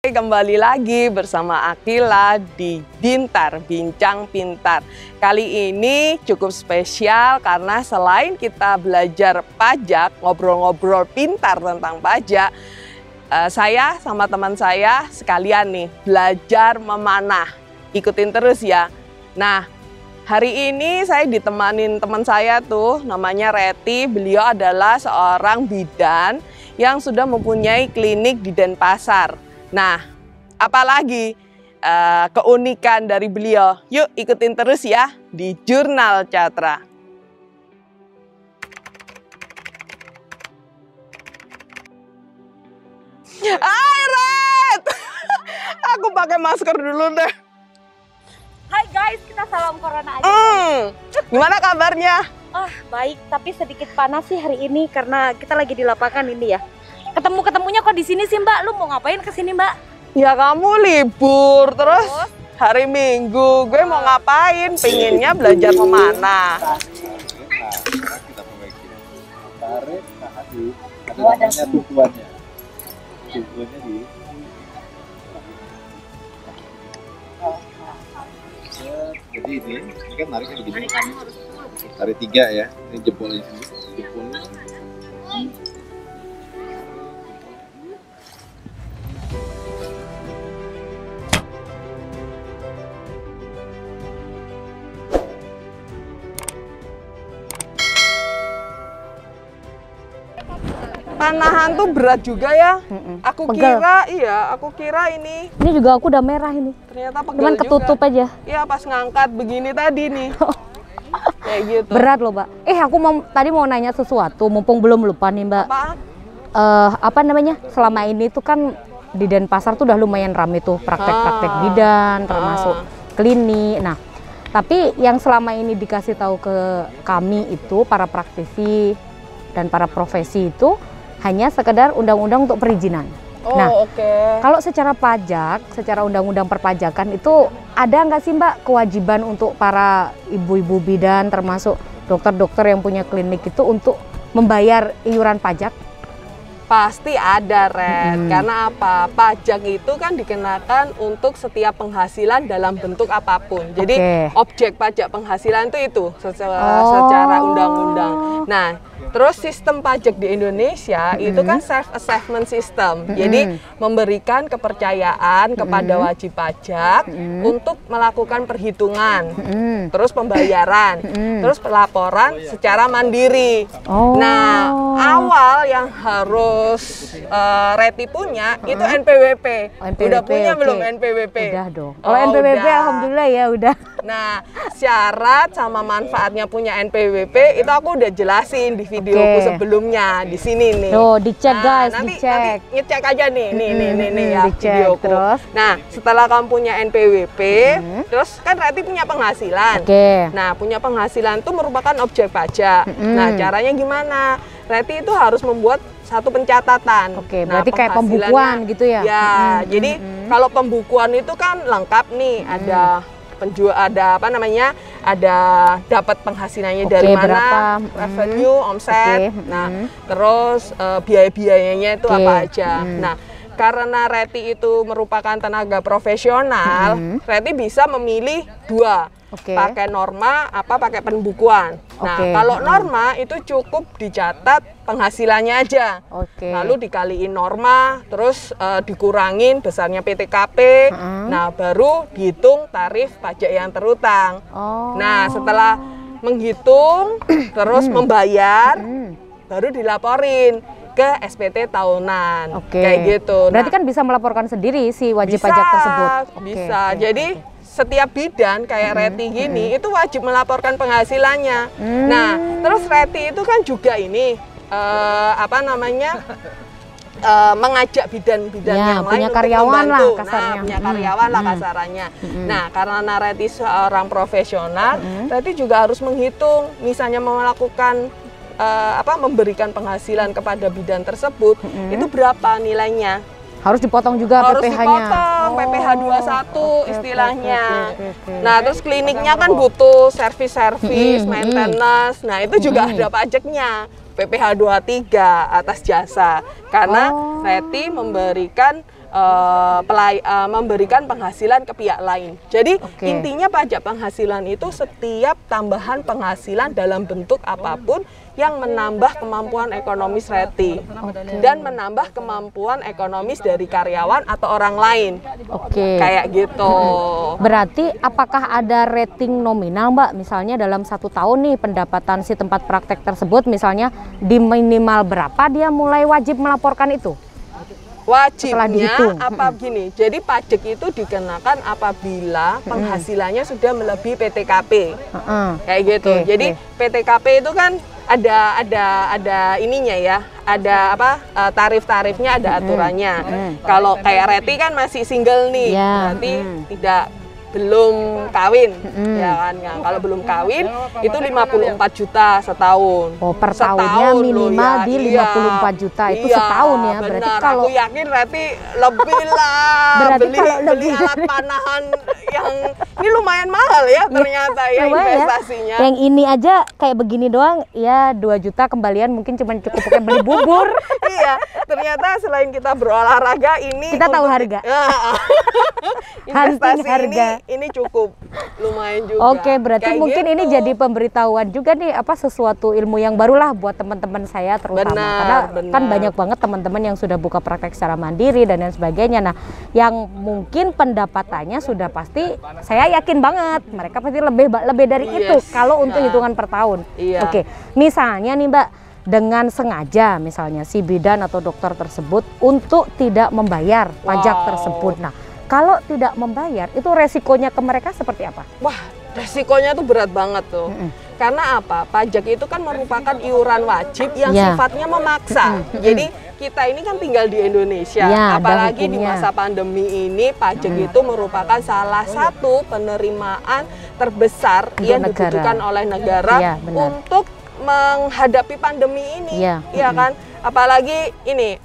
Kembali lagi bersama Akila di Bintar, Bincang Pintar. Kali ini cukup spesial karena selain kita belajar pajak, ngobrol-ngobrol pintar tentang pajak, saya sama teman saya sekalian nih belajar memanah. Ikutin terus ya. Nah, hari ini saya ditemanin teman saya tuh, namanya Reti. Beliau adalah seorang bidan yang sudah mempunyai klinik di Denpasar. Nah, apalagi keunikan dari beliau? Yuk ikutin terus ya di Jurnal Catra. Hai Ret, aku pakai masker dulu deh. Hai guys, kita salam corona aja. Gimana kabarnya? Baik, tapi sedikit panas sih hari ini karena kita lagi di lapangan ini ya. Ketemunya kok di sini sih Mbak? Lu mau ngapain ke sini Mbak? Ya kamu libur terus hari Minggu, gue mau ngapain? Pinginnya belajar memanah. Kita perbaiki. Tarik, tahan dulu. Ada namanya tumpuannya. Tumpuannya di. Jadi ini kan nariknya begini. Tarik 3 ya. Ini jempolnya sini. Jempolnya. Panahan tuh berat juga ya. Aku kira ini. Ini juga aku udah merah ini. Ternyata pegel Cuman ketutup juga. aja. Iya, pas ngangkat begini tadi nih. Kayak gitu. Berat loh Mbak. Aku tadi mau nanya sesuatu, mumpung belum lupa nih Mbak. Apaan? Apa namanya? Selama ini tuh kan di Denpasar tuh udah lumayan ramai tuh praktek-praktek bidan, termasuk klinik. Nah, tapi yang selama ini dikasih tahu ke kami itu para praktisi dan para profesi itu hanya sekedar undang-undang untuk perizinan. Kalau secara pajak, secara undang-undang perpajakan itu ada nggak sih Mbak kewajiban untuk para ibu-ibu bidan termasuk dokter-dokter yang punya klinik itu untuk membayar iuran pajak? Pasti ada, Ren. Karena apa? Pajak itu kan dikenakan untuk setiap penghasilan dalam bentuk apapun. Jadi objek pajak penghasilan itu secara undang-undang. Nah, terus sistem pajak di Indonesia itu kan self-assessment system. Jadi memberikan kepercayaan kepada wajib pajak untuk melakukan perhitungan, terus pembayaran, terus pelaporan secara mandiri. Nah, awal yang harus Reti punya itu NPWP. Udah punya belum NPWP? Udah dong. Kalau NPWP alhamdulillah ya udah. Nah, syarat sama manfaatnya punya NPWP itu aku udah jelasin di videoku sebelumnya di sini nih. Tuh, dicek guys, nanti ngecek aja nih, nih ya dicek, videoku. terus? Nah, setelah kamu punya NPWP, terus kan Reti punya penghasilan. Nah, punya penghasilan itu merupakan objek pajak. Nah, caranya gimana? Reti itu harus membuat satu pencatatan. Berarti kayak pembukuan gitu ya? Ya, jadi kalau pembukuan itu kan lengkap nih, ada ada dapat penghasilannya dari mana, revenue, omset, nah terus biaya-biayanya itu apa aja. Nah, karena Reti itu merupakan tenaga profesional, Reti bisa memilih dua, pakai norma apa pakai pembukuan. Nah, kalau norma itu cukup dicatat penghasilannya aja, lalu dikaliin norma, terus dikurangin besarnya PTKP, nah baru dihitung tarif pajak yang terutang. Nah, setelah menghitung, terus membayar, baru dilaporin ke SPT tahunan, kayak gitu. Berarti kan bisa melaporkan sendiri si wajib pajak tersebut. Bisa. Jadi setiap bidan kayak Reti gini itu wajib melaporkan penghasilannya. Nah, terus Reti itu kan juga ini mengajak bidan-bidan yang lain punya untuk karyawan membantu. lah kasarnya. Nah, punya karyawan lah kasarannya. Nah, karena Reti seorang profesional, Reti juga harus menghitung, misalnya melakukan memberikan penghasilan kepada bidan tersebut, itu berapa nilainya. Harus dipotong juga PPH-nya. Harus dipotong, PPH 21 istilahnya. Nah, terus kliniknya kan butuh servis-servis, maintenance. Nah, itu juga ada pajaknya. PPH 23 atas jasa. Karena Reti memberikan memberikan penghasilan ke pihak lain. Jadi intinya pajak penghasilan itu setiap tambahan penghasilan dalam bentuk apapun yang menambah kemampuan ekonomis RETI dan menambah kemampuan ekonomis dari karyawan atau orang lain. Kayak gitu. Berarti apakah ada rating nominal, Mbak? Misalnya dalam 1 tahun nih pendapatan si tempat praktek tersebut misalnya di minimal berapa dia mulai wajib melaporkan itu? Wajibnya apa gini, jadi pajak itu dikenakan apabila penghasilannya sudah melebihi PTKP. Kayak gitu. Jadi PTKP itu kan ada ininya ya, ada tarif-tarifnya, ada aturannya. Kalau kayak RETI kan masih single nih, berarti belum kawin, ya kan? Nah, kalau belum kawin itu 54 juta setahun. Per tahunnya minimal di 54 juta itu setahun ya. Bener. Berarti kalau aku yakin Reti lebih lah. Berarti beli alat panahan yang ini lumayan mahal ya ternyata ya investasinya. Ya. Yang ini aja kayak begini doang ya 2 juta kembalian mungkin cuma cukup pakai beli bubur. Iya, ternyata selain kita berolahraga ini kita tahu harga. Investasi harga. Ini cukup lumayan juga. Oke, berarti kayak mungkin ini jadi pemberitahuan juga nih sesuatu ilmu yang barulah buat teman-teman saya terutama. Karena kan banyak banget teman-teman yang sudah buka praktek secara mandiri dan lain sebagainya. Nah, yang mungkin pendapatannya sudah pasti saya yakin banget mereka pasti lebih dari itu kalau untuk hitungan per tahun. Oke, misalnya nih Mbak, dengan sengaja misalnya si bidan atau dokter tersebut untuk tidak membayar pajak tersebut. Nah, kalau tidak membayar, itu resikonya ke mereka seperti apa? Wah, resikonya tuh berat banget tuh. Karena apa? Pajak itu kan merupakan iuran wajib yang sifatnya memaksa. Jadi kita ini kan tinggal di Indonesia, apalagi di masa pandemi ini, pajak itu merupakan salah satu penerimaan terbesar yang dibutuhkan oleh negara untuk menghadapi pandemi ini, ya kan? Apalagi ini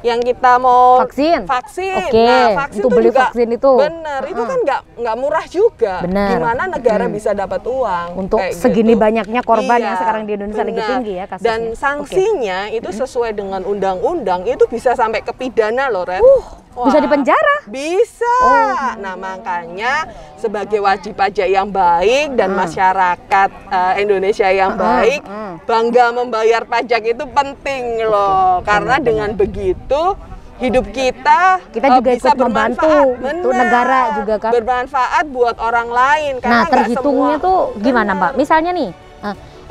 yang kita mau vaksin. Nah, vaksin untuk beli juga vaksin itu bener, itu kan nggak murah juga. Gimana negara bisa dapat uang untuk segini banyaknya korban yang sekarang di Indonesia lagi tinggi ya kasusnya. Dan sanksinya itu sesuai dengan undang-undang itu bisa sampai ke pidana loh, Red. Bisa dipenjara? Bisa. Nah, makanya sebagai wajib pajak yang baik dan masyarakat Indonesia yang baik, bangga membayar pajak itu penting loh. Karena dengan begitu hidup kita juga bisa ikut membantu untuk negara juga kan. Bermanfaat buat orang lain. Nah, terhitungnya tuh gimana Mbak? Misalnya nih,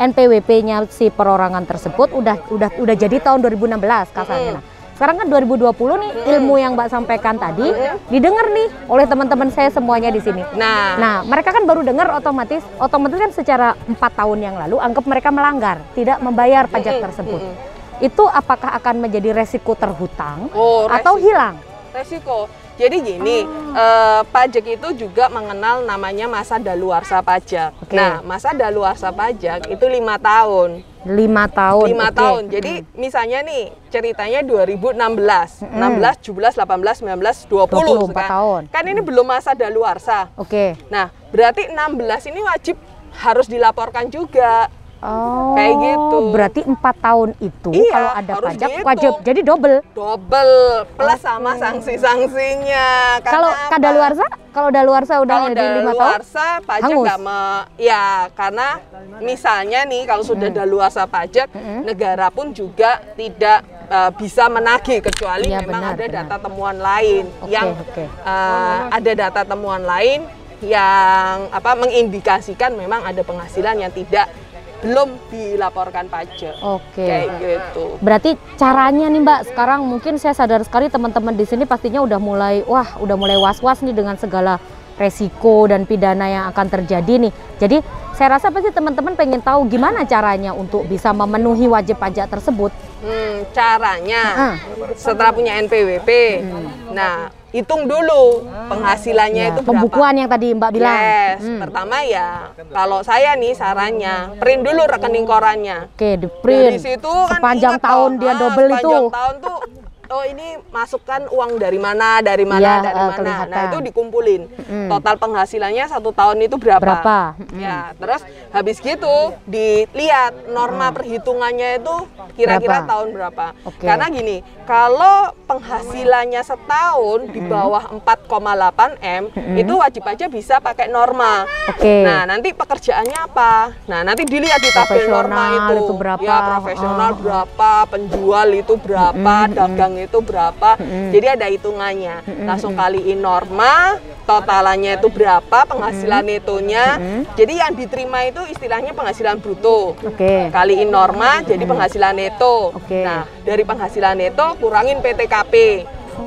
NPWP-nya si perorangan tersebut udah jadi tahun 2016 kasarnya. Sekarang kan 2020 nih, ilmu yang Mbak sampaikan tadi didengar nih oleh teman-teman saya semuanya di sini. Nah, mereka kan baru dengar otomatis kan secara 4 tahun yang lalu anggap mereka melanggar, tidak membayar pajak tersebut. Itu apakah akan menjadi resiko terhutang atau hilang? Resiko. Jadi gini, pajak itu juga mengenal namanya masa daluarsa pajak. Nah, masa daluarsa pajak itu 5 tahun. 5 tahun. 5 tahun. Jadi misalnya nih ceritanya 2016, 16, 17, 18, 19, 20 kan. Tahun. Kan ini belum masa daluarsa. Nah, berarti 16 ini wajib harus dilaporkan juga. Kayak gitu. Berarti 4 tahun itu kalau ada pajak wajib jadi double plus sama sanksi-sanksinya. Kalau daluarsa udah jadi 5 tahun daluarsa pajak nggak karena misalnya nih kalau sudah daluarsa pajak negara pun juga tidak bisa menagih kecuali memang ada data temuan lain ada data temuan lain yang mengindikasikan memang ada penghasilan yang belum dilaporkan pajak. Kayak gitu. Berarti caranya nih Mbak, sekarang mungkin saya sadar sekali teman-teman di sini pastinya udah mulai was-was nih dengan segala resiko dan pidana yang akan terjadi nih. Jadi saya rasa pasti teman-teman pengen tahu gimana caranya untuk bisa memenuhi wajib pajak tersebut. Caranya setelah punya NPWP. Nah, hitung dulu penghasilannya itu berapa. Pembukuan yang tadi Mbak bilang. Pertama kalau saya nih sarannya print dulu rekening korannya. Di print. Dari situ sepanjang kan tahun dia double itu. Sepanjang tahun tuh oh ini masukkan uang dari mana, dari mana, ya, dari mana. kelihatan. Nah itu dikumpulin. Total penghasilannya 1 tahun itu berapa? Ya, terus habis gitu dilihat norma perhitungannya itu kira-kira tahun berapa. Karena gini, kalau penghasilannya setahun di bawah 4,8 M, itu wajib aja bisa pakai norma. Nah nanti pekerjaannya apa? Nah nanti dilihat di tabel norma itu berapa? Ya profesional berapa, penjual itu berapa, dagang itu berapa. Jadi ada hitungannya. Langsung kaliin norma, totalannya itu berapa, penghasilan netonya. Jadi yang diterima itu istilahnya penghasilan bruto. Kaliin norma jadi penghasilan neto. Nah dari penghasilan neto kurangin PTKP.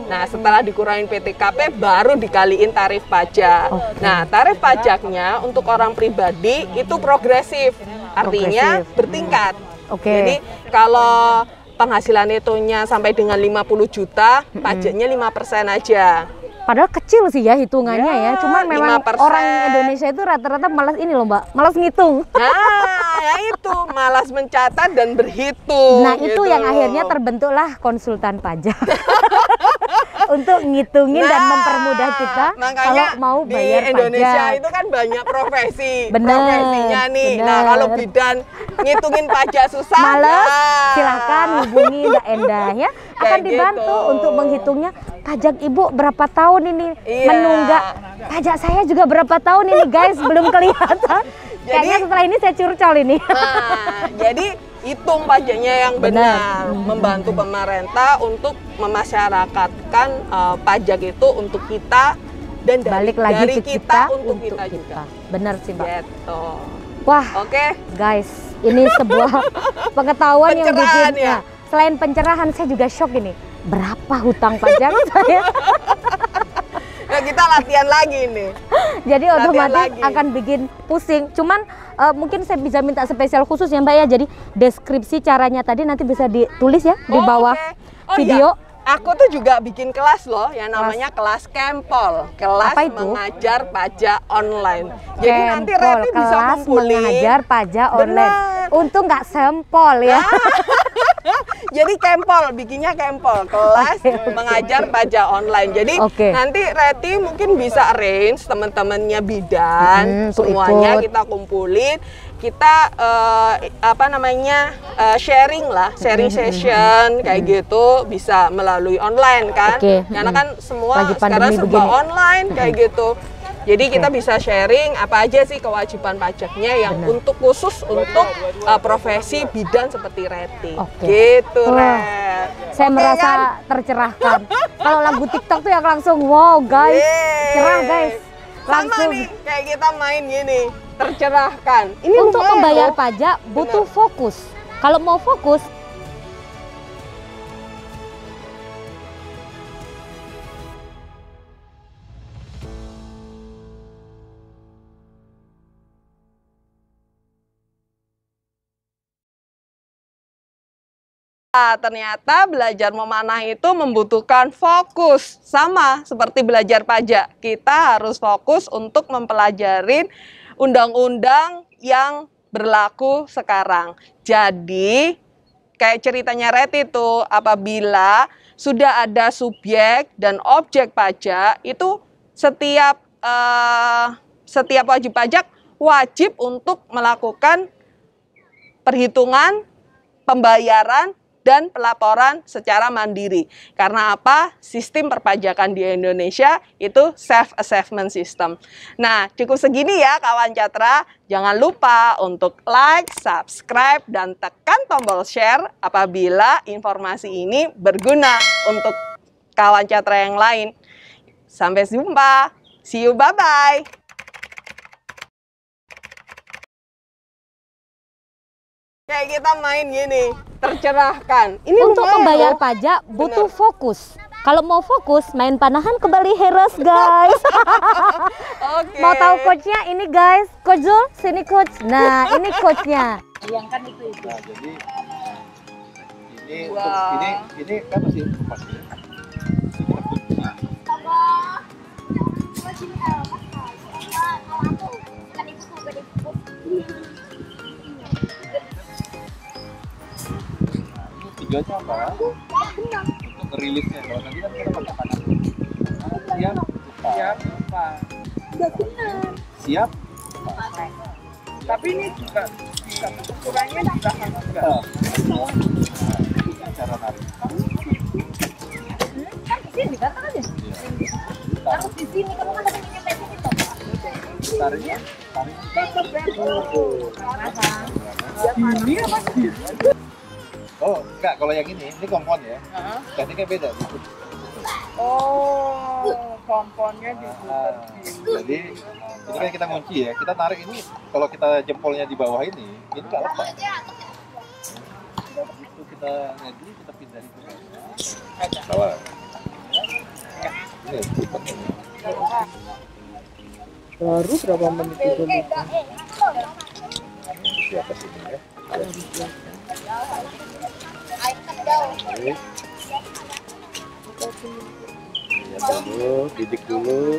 Nah setelah dikurangin PTKP baru dikaliin tarif pajak. Nah tarif pajaknya untuk orang pribadi itu progresif, artinya bertingkat. Jadi kalau penghasilan netonya sampai dengan 50 juta, pajaknya 5% aja. Padahal kecil sih ya hitungannya ya, cuman memang 5%. orang Indonesia itu rata-rata malas ini loh Mbak, malas ngitung. Nah, ya itu, malas mencatat dan berhitung. Nah itu yang akhirnya terbentuklah konsultan pajak. Untuk ngitungin dan mempermudah kita kalau mau bayar di Indonesia pajak. itu kan banyak profesi. Profesinya nih. Nah kalau bidan ngitungin pajak susah, males, silahkan hubungi Mbak Endah ya. Akan dibantu gitu. untuk menghitungnya. Pajak ibu berapa tahun ini menunggak? Pajak saya juga berapa tahun ini guys, belum kelihatan. Kayaknya setelah ini saya curcol ini. Nah, jadi hitung pajaknya yang benar. Membantu pemerintah untuk memasyarakatkan pajak itu untuk kita dan balik lagi dari ke kita untuk kita juga. Benar sih Mbak. Gitu. Wah, guys, ini sebuah pengetahuan yang bikin ya. Selain pencerahan, saya juga shock ini. Berapa hutang pajak saya? Nah, kita latihan lagi nih. Jadi otomatis akan bikin pusing. Cuman mungkin saya bisa minta spesial khusus ya Mbak ya. Jadi deskripsi caranya tadi nanti bisa ditulis ya di bawah video. Iya. Aku tuh juga bikin kelas loh yang namanya kelas Kempol, kelas mengajar pajak online. Jadi nanti Reti bisa kumpulin mengajar pajak online. Untung nggak sempol ya. Jadi Kempol, bikinnya Kempol, kelas mengajar pajak online. Jadi nanti Reti mungkin bisa arrange teman-temannya bidan, semuanya kita kumpulin. Kita sharing lah, sharing session kayak gitu bisa melalui online kan, karena kan semua sekarang serba online kayak gitu. Jadi kita bisa sharing apa aja sih kewajiban pajaknya yang untuk khusus untuk profesi bidan seperti Reti. Gitu, Ret. Saya merasa tercerahkan. Kalau lagu TikTok tuh yang langsung wow guys, cerah guys. Langsung. Sama nih kayak kita main gini, tercerahkan. Ini untuk membayar pajak butuh fokus. Kalau mau fokus, ternyata belajar memanah itu membutuhkan fokus. Sama seperti belajar pajak, kita harus fokus untuk mempelajari undang-undang yang berlaku sekarang. Jadi, kayak ceritanya Reti itu, apabila sudah ada subjek dan objek pajak, itu setiap wajib pajak wajib untuk melakukan perhitungan, pembayaran, dan pelaporan secara mandiri. Karena apa? Sistem perpajakan di Indonesia itu self-assessment system. Nah, cukup segini ya kawan Catra. Jangan lupa untuk like, subscribe, dan tekan tombol share apabila informasi ini berguna untuk kawan Catra yang lain. Sampai jumpa. See you, bye-bye. Kayak kita main gini, tercerahkan. Ini untuk membayar pajak butuh fokus. Kalau mau fokus, main panahan ke Bali Heroes, guys. Mau tahu coachnya ini, guys? Coach Zul, sini coach. Nah, ini coachnya. Bayangkan itu. Nah, jadi ini kan masih pas. Tujuannya apa? rilisnya. Kalau tadi kan kita pakai tangan. Siap, Pak. Udah benar. Siap. Tapi ini juga bisa ukurannya di belakang juga. Cara narik. Kan di sini kan aja. Harus di sini kamu kan ada minyak itu. Tariknya, Ini apa sih? Oh, enggak, kalau yang ini kompon ya. Tekniknya beda. Oh, komponnya diputar. Jadi ini kan kita kunci ya. Kita tarik ini, kalau kita jempolnya di bawah ini nggak lepas. Itu kita ngedi, kita pindah di bawah. Salah. Ini lipatnya. Baru berapa menit itu? Di atas ini ya. Lihat dulu, bidik dulu.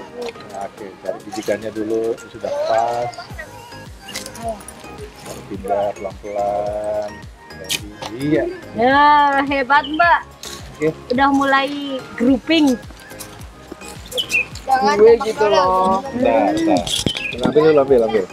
Nah, oke, cari bidikannya dulu, sudah pas. Baru pindah pelan-pelan. Jadi, iya. Ya, hebat Mbak. Oke. Udah mulai grouping. Gue gitu loh. Nah, ambil dulu, ambil.